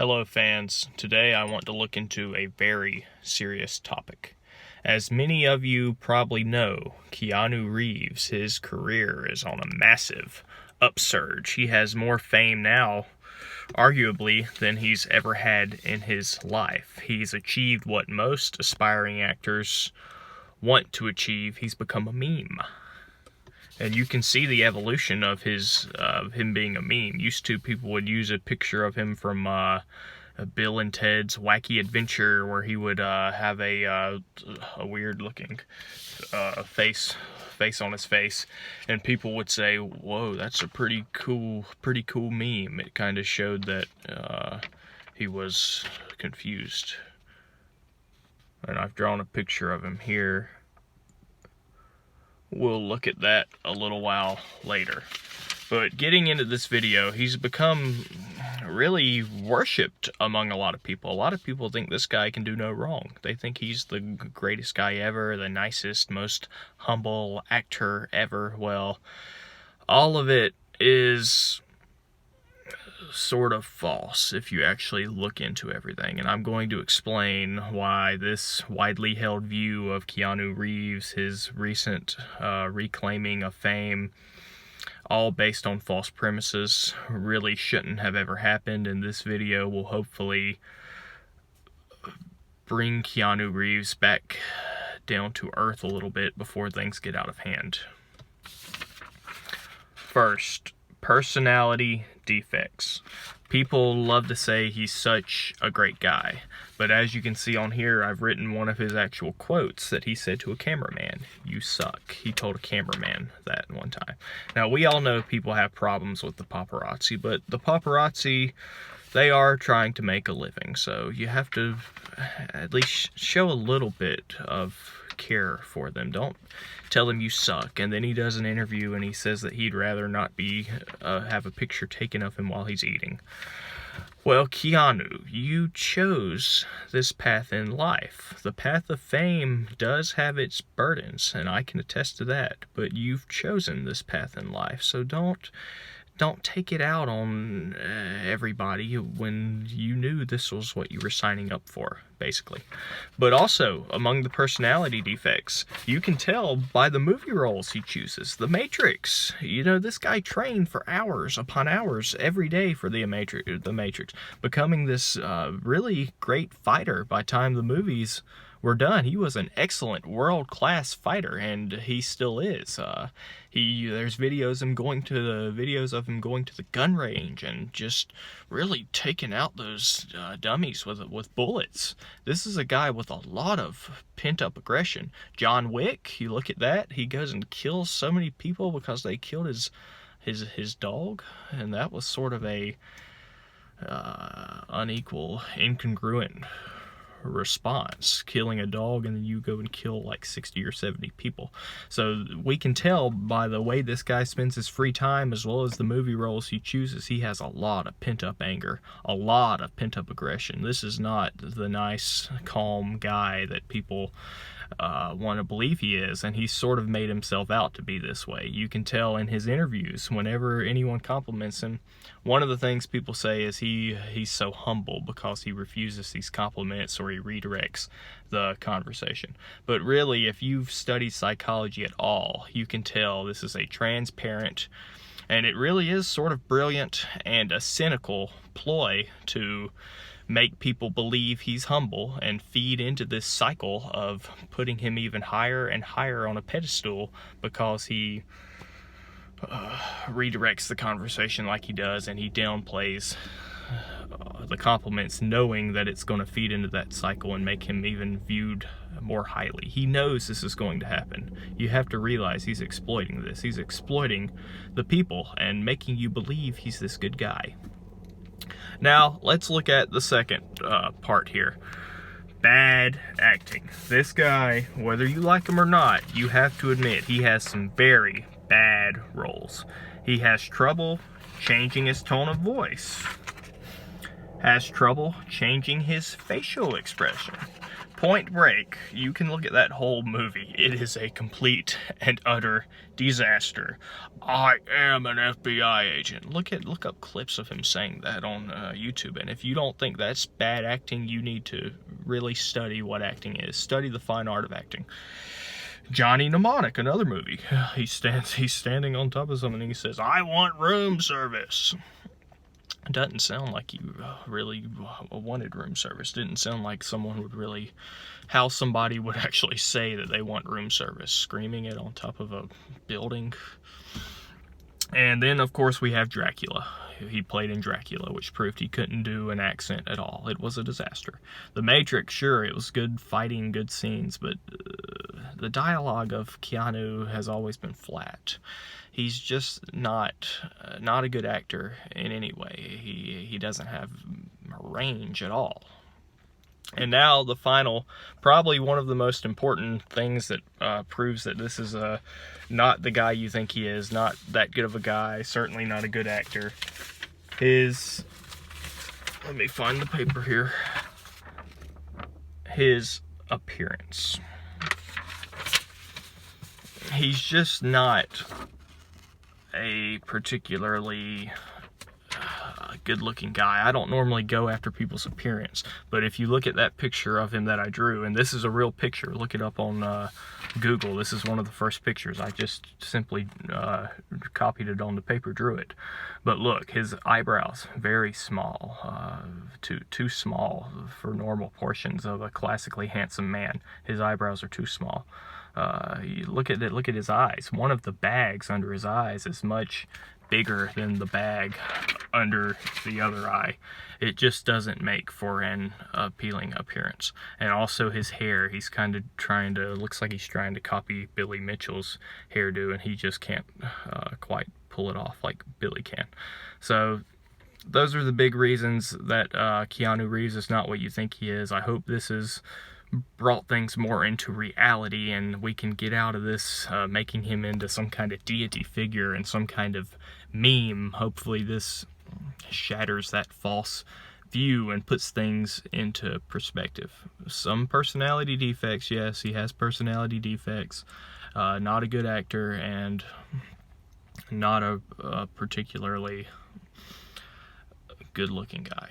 Hello fans, today I want to look into a very serious topic. As many of you probably know, Keanu Reeves, his career is on a massive upsurge. He has more fame now, arguably, than he's ever had in his life. He's achieved what most aspiring actors want to achieve. He's become a meme. And you can see the evolution of him being a meme. Used to, people would use a picture of him from Bill and Ted's Wacky Adventure, where he would have a weird-looking face on his face, and people would say, "Whoa, that's a pretty cool meme." It kind of showed that he was confused. And I've drawn a picture of him here. We'll look at that a little while later. But getting into this video, he's become really worshipped among a lot of people. A lot of people think this guy can do no wrong. They think he's the greatest guy ever, the nicest, most humble actor ever. Well, all of it is sort of false if you actually look into everything, and I'm going to explain why this widely held view of Keanu Reeves, his recent reclaiming of fame, all based on false premises, really shouldn't have ever happened. And this video will hopefully bring Keanu Reeves back down to earth a little bit before things get out of hand. First, personality defects. People love to say he's such a great guy, but as you can see on here, I've written one of his actual quotes that he said to a cameraman. "You suck." He told a cameraman that one time. Now, we all know people have problems with the paparazzi, but the paparazzi, they are trying to make a living, so you have to at least show a little bit of care for them. Don't tell them you suck. And then he does an interview and he says that he'd rather not be have a picture taken of him while he's eating. Well, Keanu, you chose this path in life. The path of fame does have its burdens, and I can attest to that, but you've chosen this path in life, so don't take it out on everybody when you knew this was what you were signing up for, basically. But also, among the personality defects, you can tell by the movie roles he chooses. The Matrix. You know, this guy trained for hours upon hours every day for the Matrix, becoming this really great fighter by the time the movies were done. He was an excellent world-class fighter, and he still is. There's videos of him going to the gun range and just really taking out those dummies with bullets. This is a guy with a lot of pent-up aggression. John Wick, you look at that, he goes and kills so many people because they killed his dog, and that was sort of a unequal, incongruent response, killing a dog and then you go and kill like 60 or 70 people. So we can tell by the way this guy spends his free time, as well as the movie roles he chooses, he has a lot of pent-up anger, a lot of pent-up aggression. This is not the nice, calm guy that people want to believe he is, and he's sort of made himself out to be this way. You can tell in his interviews, whenever anyone compliments him, one of the things people say is he's so humble because he refuses these compliments or he redirects the conversation. But really, if you've studied psychology at all, you can tell this is a transparent, and it really is sort of brilliant and a cynical ploy to make people believe he's humble and feed into this cycle of putting him even higher and higher on a pedestal because he redirects the conversation like he does, and he downplays the compliments, knowing that it's going to feed into that cycle and make him even viewed more highly. He knows this is going to happen. You have to realize he's exploiting this. He's exploiting the people and making you believe he's this good guy. Now, let's look at the second part here. Bad acting. This guy, whether you like him or not, you have to admit he has some very bad roles. He has trouble changing his tone of voice. Has trouble changing his facial expression. Point Break, you can look at that whole movie. It is a complete and utter disaster. I am an FBI agent. Look up clips of him saying that on YouTube. And if you don't think that's bad acting, you need to really study what acting is. Study the fine art of acting. Johnny Mnemonic, another movie. He's standing on top of something and he says, "I want room service." It doesn't sound like you really wanted room service. Didn't sound like someone would really, how somebody would actually say that they want room service. Screaming it on top of a building. And then, of course, we have Dracula. He played in Dracula, which proved he couldn't do an accent at all. It was a disaster. The Matrix, sure, it was good fighting, good scenes, but the dialogue of Keanu has always been flat. He's just not a good actor in any way. He doesn't have range at all. And now the final, probably one of the most important things that proves that this is not the guy you think he is, not that good of a guy, certainly not a good actor, is, let me find the paper here, his appearance. He's just not a particularly good-looking guy. I don't normally go after people's appearance, but if you look at that picture of him that I drew, and this is a real picture, look it up on Google. This is one of the first pictures. I just simply copied it on the paper, drew it. But look, his eyebrows, very small, too small for normal portions of a classically handsome man. His eyebrows are too small. You look at it, look at his eyes. One of the bags under his eyes is much bigger than the bag under the other eye. It just doesn't make for an appealing appearance. And also his hair, he's kind of looks like he's trying to copy Billy Mitchell's hairdo, and he just can't quite pull it off like Billy can. So those are the big reasons that Keanu Reeves is not what you think he is. I hope this has brought things more into reality and we can get out of this making him into some kind of deity figure and some kind of meme. Hopefully this shatters that false view and puts things into perspective. Some personality defects, yes, he has personality defects. Not a good actor and not a particularly good looking guy.